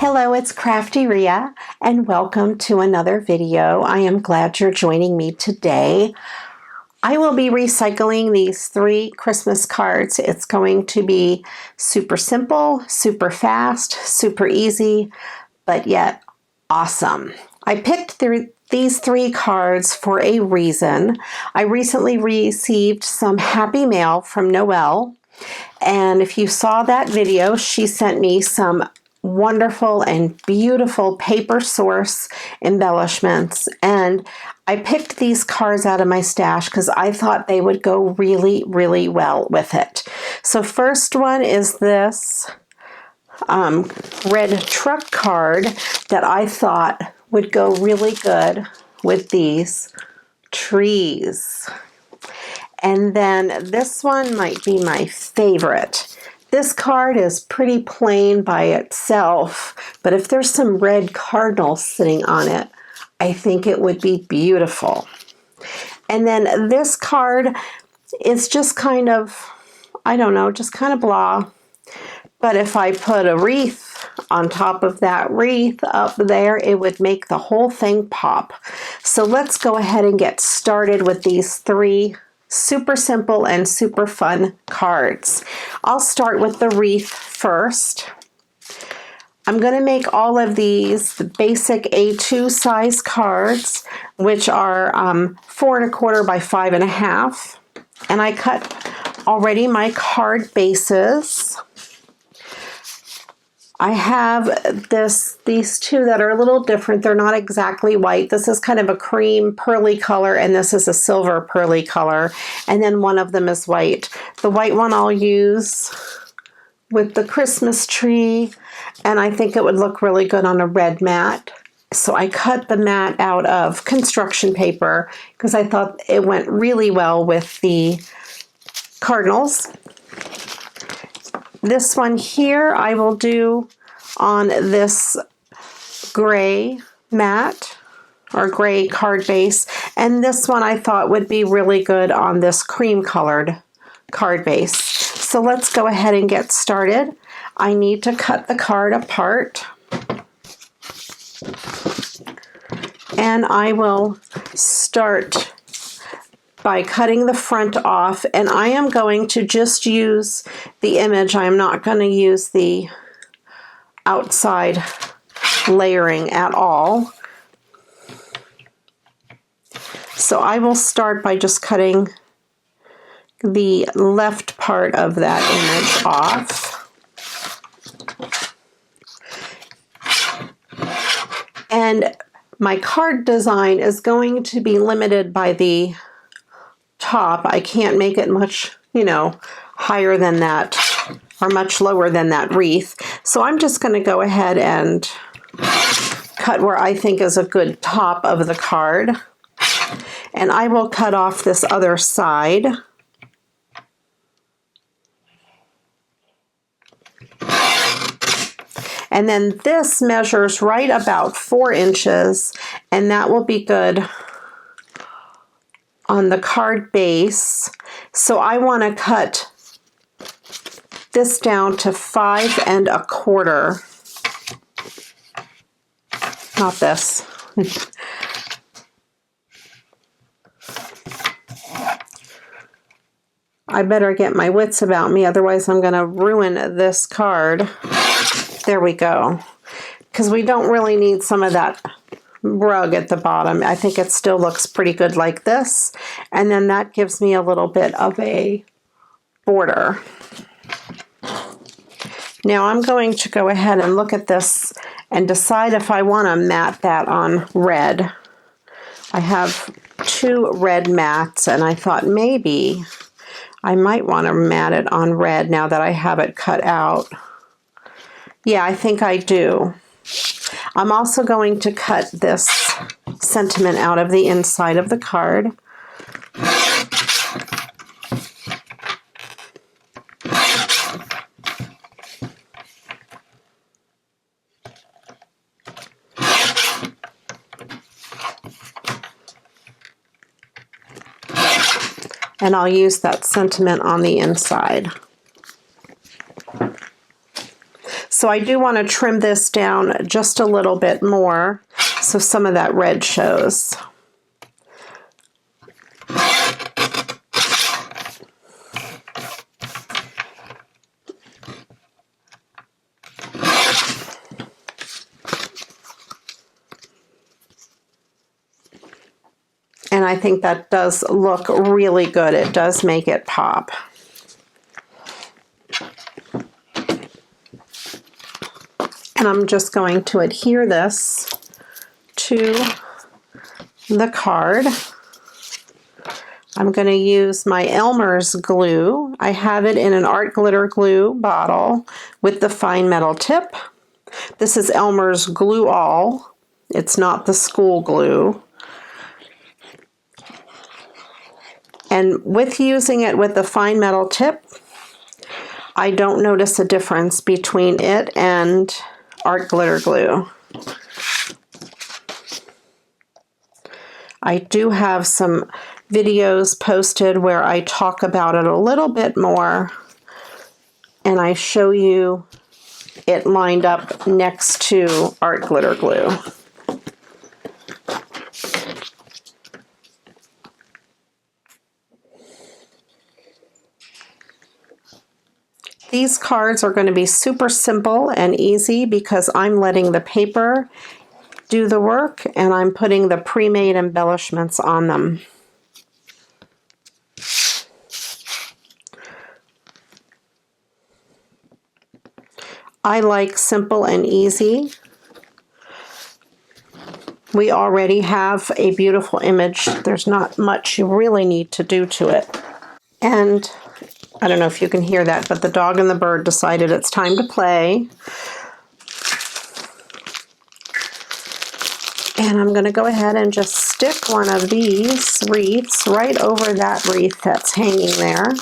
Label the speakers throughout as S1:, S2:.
S1: Hello, it's Crafty Rhea, and welcome to another video. I am glad you're joining me today. I will be recycling these 3 Christmas cards. It's going to be super simple, super fast, super easy, but yet awesome. I picked these 3 cards for a reason. I recently received some happy mail from Noelle, and if you saw that video, she sent me some wonderful and beautiful paper source embellishments, and I picked these cards out of my stash because I thought they would go really, really well with it. So first one is this red truck card that I thought would go really good with these trees. And then this one might be my favorite. This card is pretty plain by itself, but if there's some red cardinals sitting on it, I think it would be beautiful. And then this card is just kind of, I don't know, just kind of blah. But if I put a wreath on top of that wreath up there, it would make the whole thing pop. So let's go ahead and get started with these 3 super simple and super fun cards. I'll start with the wreath first. I'm going to make all of these the basic A2 size cards, which are 4 1/4 by 5 1/2. And I cut already my card bases. I have these 2 that are a little different. They're not exactly white. This is kind of a cream pearly color, and this is a silver pearly color. And then one of them is white. The white one I'll use with the Christmas tree, and I think it would look really good on a red mat. So I cut the mat out of construction paper because I thought it went really well with the cardinals. This one here I will do on this gray mat or gray card base, and this one I thought would be really good on this cream colored card base. So let's go ahead and get started. I need to cut the card apart, and I will start by cutting the front off, and I am going to just use the image. I am not going to use the outside layering at all. So I will start by just cutting the left part of that image off. And my card design is going to be limited by the top. I can't make it much, higher than that or much lower than that wreath. So I'm just going to go ahead and cut where I think is a good top of the card. And I will cut off this other side. And then this measures right about 4 inches, and that will be good on the card base. So I want to cut this down to 5 1/4. Not this. I better get my wits about me, otherwise I'm going to ruin this card. There we go. Because we don't really need some of that rug at the bottom. I think it still looks pretty good like this. And then that gives me a little bit of a border. Now I'm going to go ahead and look at this and decide if I want to mat that on red. I have 2 red mats, and I thought maybe I might want to mat it on red now that I have it cut out. Yeah, I think I do. I'm also going to cut this sentiment out of the inside of the card. And I'll use that sentiment on the inside. So I do want to trim this down just a little bit more so some of that red shows. And I think that does look really good. It does make it pop. And I'm just going to adhere this to the card. I'm going to use my Elmer's glue. I have it in an art glitter glue bottle with the fine metal tip. This is Elmer's Glue All. It's not the school glue. And with using it with the fine metal tip, I don't notice a difference between it and art glitter glue. I do have some videos posted where I talk about it a little bit more and I show you it lined up next to art glitter glue. These cards are going to be super simple and easy because I'm letting the paper do the work and I'm putting the pre-made embellishments on them. I like simple and easy. We already have a beautiful image. There's not much you really need to do to it. And I don't know if you can hear that, but the dog and the bird decided it's time to play. And I'm going to go ahead and just stick one of these wreaths right over that wreath that's hanging there.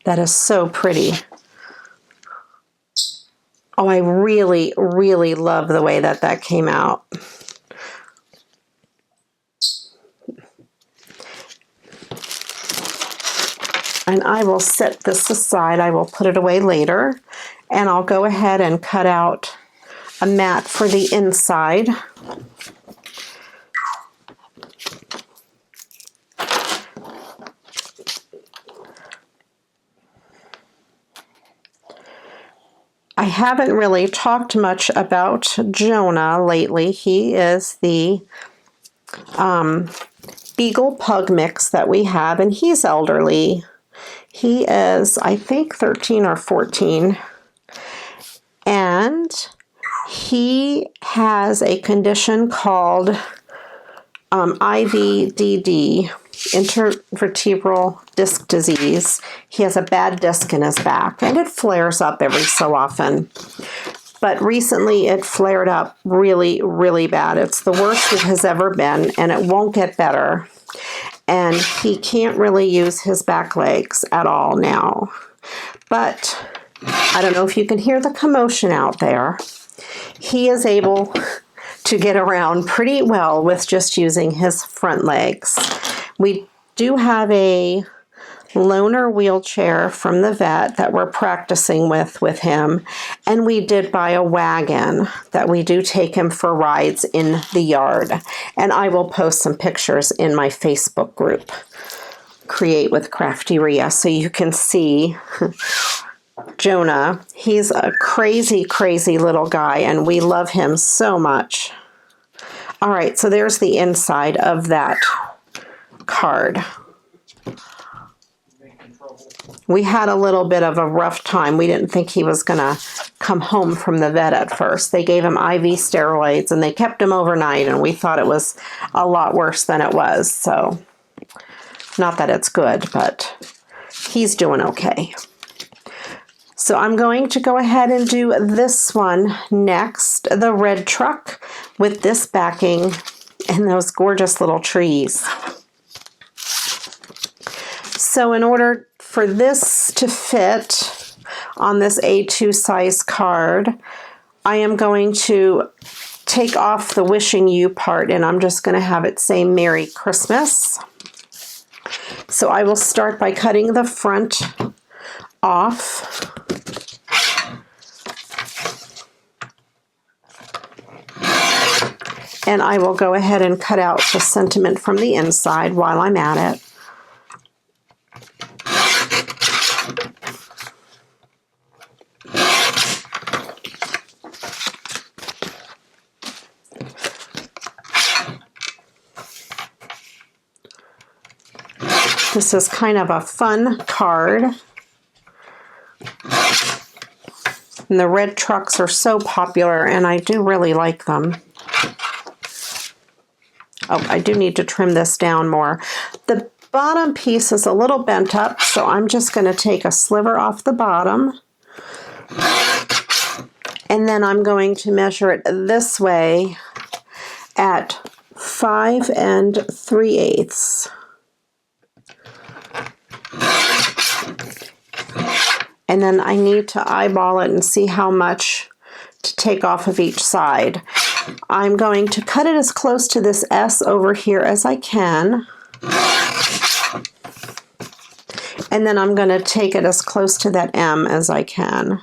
S1: That is so pretty. Oh, I really, really love the way that that came out. And I will set this aside. I will put it away later. And I'll go ahead and cut out a mat for the inside. I haven't really talked much about Jonah lately. He is the Beagle Pug mix that we have, and he's elderly. He is, I think, 13 or 14. And he has a condition called IVDD, intervertebral disc disease. He has a bad disc in his back, and it flares up every so often. But recently it flared up really, really bad. It's the worst it has ever been, and it won't get better. And he can't really use his back legs at all now. But I don't know if you can hear the commotion out there. He is able to get around pretty well with just using his front legs. We do have a loaner wheelchair from the vet that we're practicing with him, and we did buy a wagon that we do take him for rides in the yard. And I will post some pictures in my Facebook group, Create with Crafty Rhea, so you can see Jonah. He's a crazy, crazy little guy, and we love him so much. All right, so there's the inside of that card. We had a little bit of a rough time. We didn't think he was going to come home from the vet at first. They gave him IV steroids, and they kept him overnight, and we thought it was a lot worse than it was. So, not that it's good, but he's doing okay. So I'm going to go ahead and do this one next, the red truck with this backing and those gorgeous little trees. So in order for this to fit on this A2 size card, I am going to take off the wishing you part, and I'm just going to have it say Merry Christmas. So I will start by cutting the front off. And I will go ahead and cut out the sentiment from the inside while I'm at it. This is kind of a fun card. And the red trucks are so popular, and I do really like them. Oh, I do need to trim this down more. The bottom piece is a little bent up, so I'm just going to take a sliver off the bottom. And then I'm going to measure it this way at 5 3/8. And then I need to eyeball it and see how much to take off of each side. I'm going to cut it as close to this S over here as I can. And then I'm going to take it as close to that M as I can.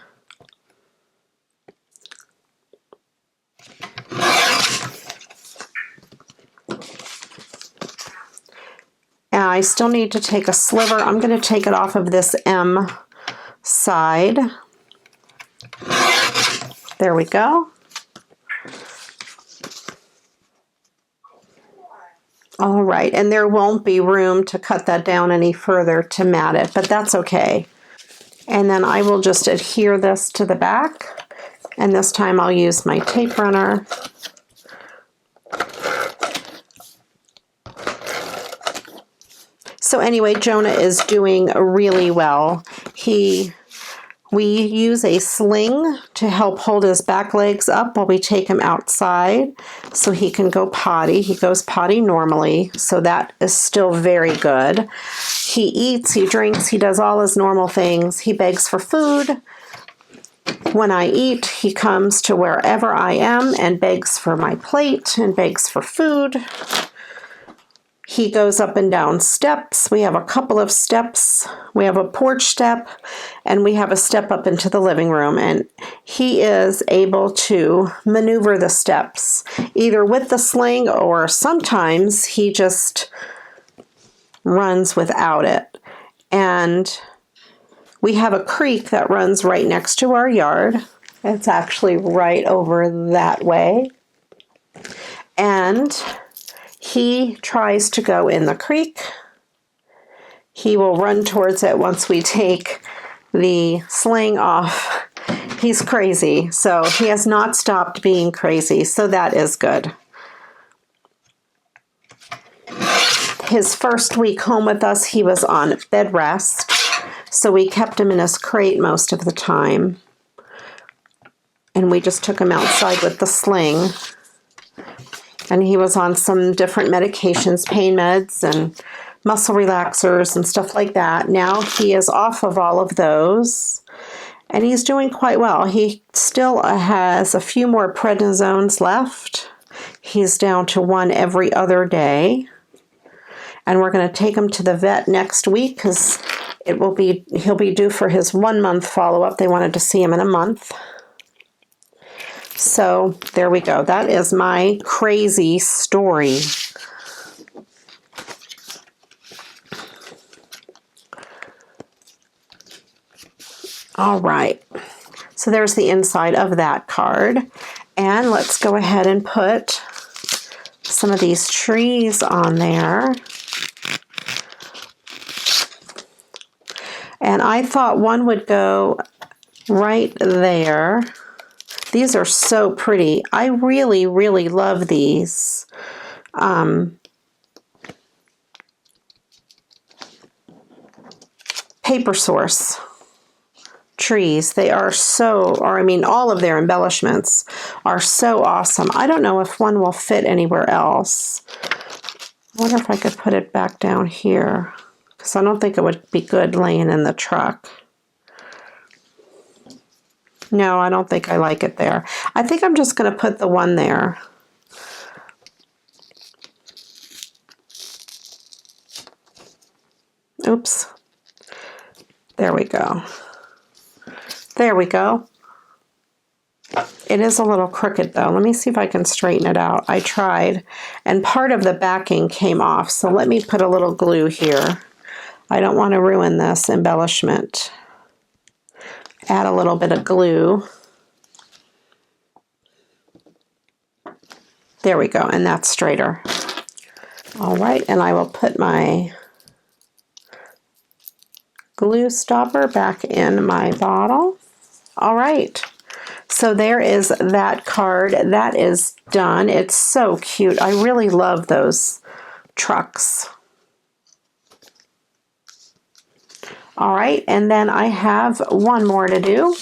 S1: And I still need to take a sliver. I'm going to take it off of this M side. There we go. All right, and there won't be room to cut that down any further to mat it, but that's okay. And then I will just adhere this to the back, and this time I'll use my tape runner. So anyway, Jonah is doing really well. We use a sling to help hold his back legs up while we take him outside so he can go potty. He goes potty normally, so that is still very good. He eats, he drinks, he does all his normal things. He begs for food. When I eat, he comes to wherever I am and begs for my plate and begs for food. He goes up and down steps. We have a couple of steps. We have a porch step, and we have a step up into the living room. And he is able to maneuver the steps, either with the sling or sometimes he just runs without it. And we have a creek that runs right next to our yard. It's actually right over that way. And he tries to go in the creek. He will run towards it once we take the sling off. He's crazy, so he has not stopped being crazy, so that is good. His first week home with us, he was on bed rest, so we kept him in his crate most of the time. And we just took him outside with the sling. And he was on some different medications, pain meds and muscle relaxers and stuff like that. Now he is off of all of those, and he's doing quite well. He still has a few more prednisones left. He's down to 1 every other day. And we're going to take him to the vet next week because he'll be due for his 1-month follow-up. They wanted to see him in a month. So there we go. That is my crazy story. All right. So there's the inside of that card. And let's go ahead and put some of these trees on there. And I thought one would go right there. These are so pretty. I really, really love these. Paper Source trees. They are all of their embellishments are so awesome. I don't know if one will fit anywhere else. I wonder if I could put it back down here, because I don't think it would be good laying in the truck. No, I don't think I like it there. I think I'm just going to put the one there. Oops. There we go. There we go. It is a little crooked though. Let me see if I can straighten it out. I tried, and part of the backing came off, so let me put a little glue here. I don't want to ruin this embellishment. Add a little bit of glue. There we go, and that's straighter. All right, and I will put my glue stopper back in my bottle. All right. So there is that card. That is done. It's so cute. I really love those trucks. All right, and then I have one more to do.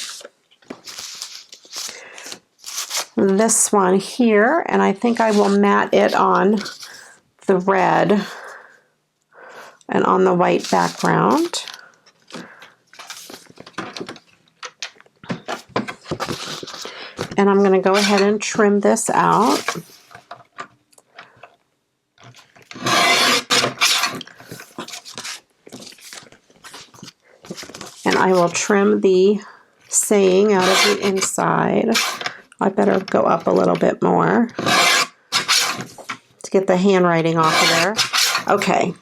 S1: This one here, and I think I will mat it on the red and on the white background. And I'm going to go ahead and trim this out. And I will trim the saying out of the inside. I better go up a little bit more to get the handwriting off of there. Okay.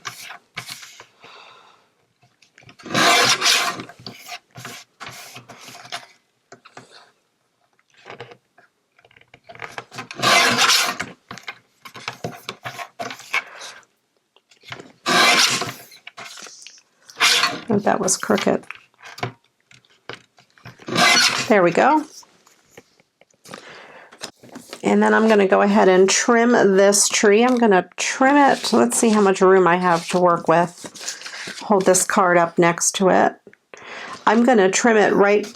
S1: Oh, that was crooked. There we go. And then I'm going to go ahead and trim this tree. I'm going to trim it. Let's see how much room I have to work with. Hold this card up next to it. I'm going to trim it right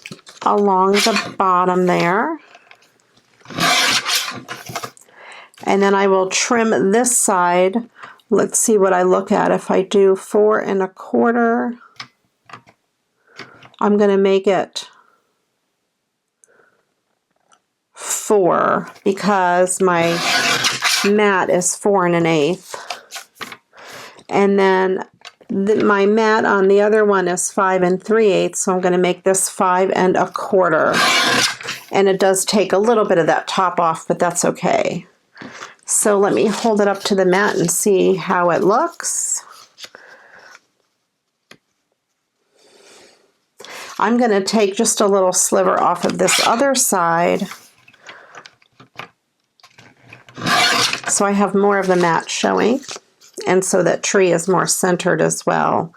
S1: along the bottom there. And then I will trim this side. Let's see what I look at. If I do 4 1/4, I'm going to make it 4 because my mat is 4 1/8. And then my mat on the other one is 5 3/8, so I'm going to make this 5 1/4. And it does take a little bit of that top off, but that's okay. So let me hold it up to the mat and see how it looks. I'm going to take just a little sliver off of this other side, so I have more of the mat showing, and so that tree is more centered as well.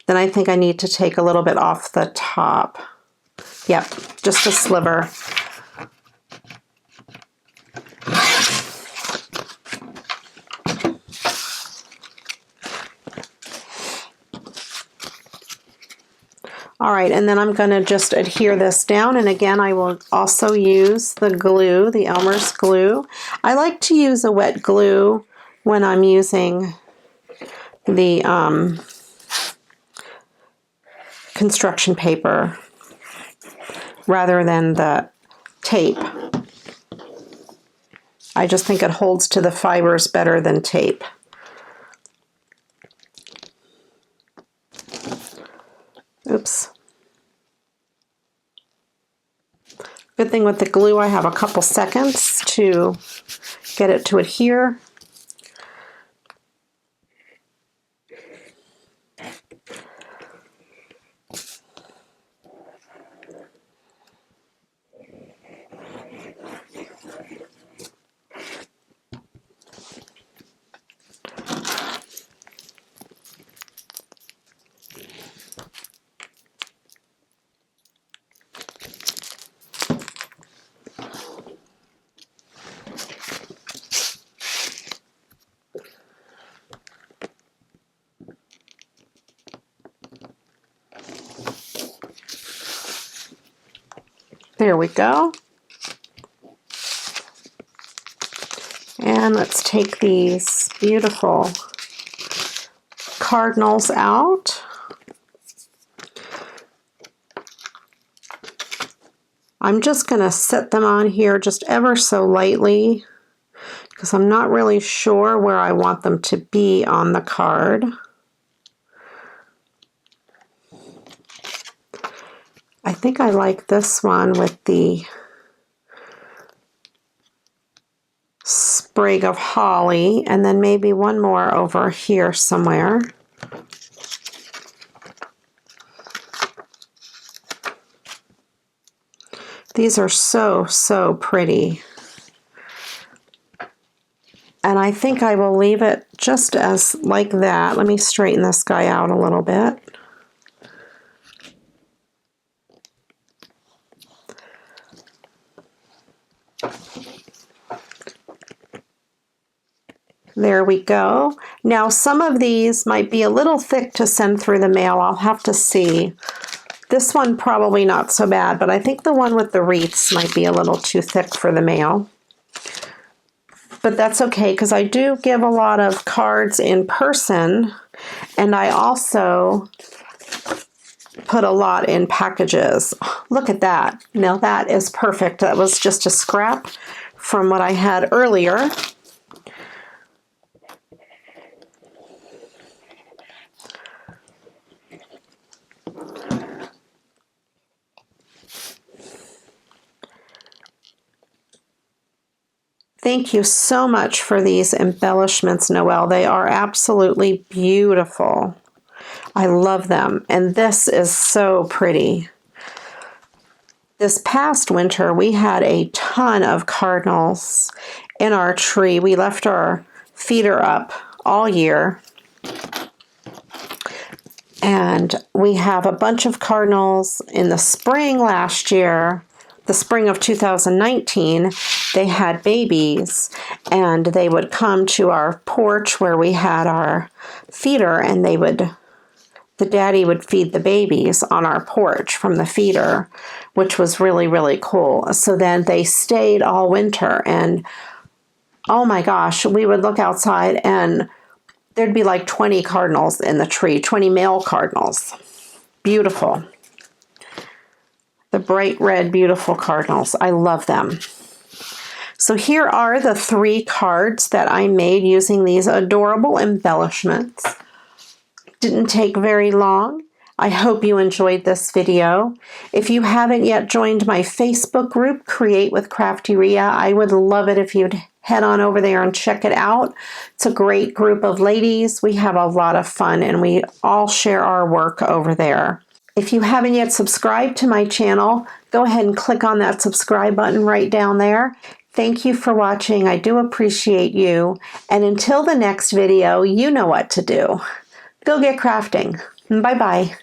S1: Then I think I need to take a little bit off the top. Yep, just a sliver. All right, and then I'm going to just adhere this down, and again I will also use the glue, the Elmer's glue. I like to use a wet glue when I'm using the construction paper rather than the tape. I just think it holds to the fibers better than tape. Oops. Good thing with the glue I have a couple seconds to get it to adhere. There we go. And let's take these beautiful cardinals out. I'm just going to set them on here just ever so lightly because I'm not really sure where I want them to be on the card. I think I like this one with the sprig of holly, and then maybe one more over here somewhere. These are so, so pretty. And I think I will leave it just as like that. Let me straighten this guy out a little bit. There we go. Now some of these might be a little thick to send through the mail. I'll have to see. This one probably not so bad, but I think the one with the wreaths might be a little too thick for the mail. But that's okay, because I do give a lot of cards in person, and I also put a lot in packages. Look at that. Now that is perfect. That was just a scrap from what I had earlier. Thank you so much for these embellishments, Noelle. They are absolutely beautiful. I love them. And this is so pretty. This past winter, we had a ton of cardinals in our tree. We left our feeder up all year. And we have a bunch of cardinals in the spring last year. The spring of 2019, they had babies, and they would come to our porch where we had our feeder, and the daddy would feed the babies on our porch from the feeder, which was really, really cool. So then they stayed all winter, and oh my gosh, we would look outside and there'd be like 20 cardinals in the tree, 20 male cardinals. Beautiful. The bright red, beautiful cardinals. I love them. So here are the 3 cards that I made using these adorable embellishments. Didn't take very long. I hope you enjoyed this video. If you haven't yet joined my Facebook group, Create with Crafty Rhea, I would love it if you'd head on over there and check it out. It's a great group of ladies. We have a lot of fun, and we all share our work over there. If you haven't yet subscribed to my channel, go ahead and click on that subscribe button right down there. Thank you for watching. I do appreciate you. And until the next video, you know what to do. Go get crafting. Bye-bye.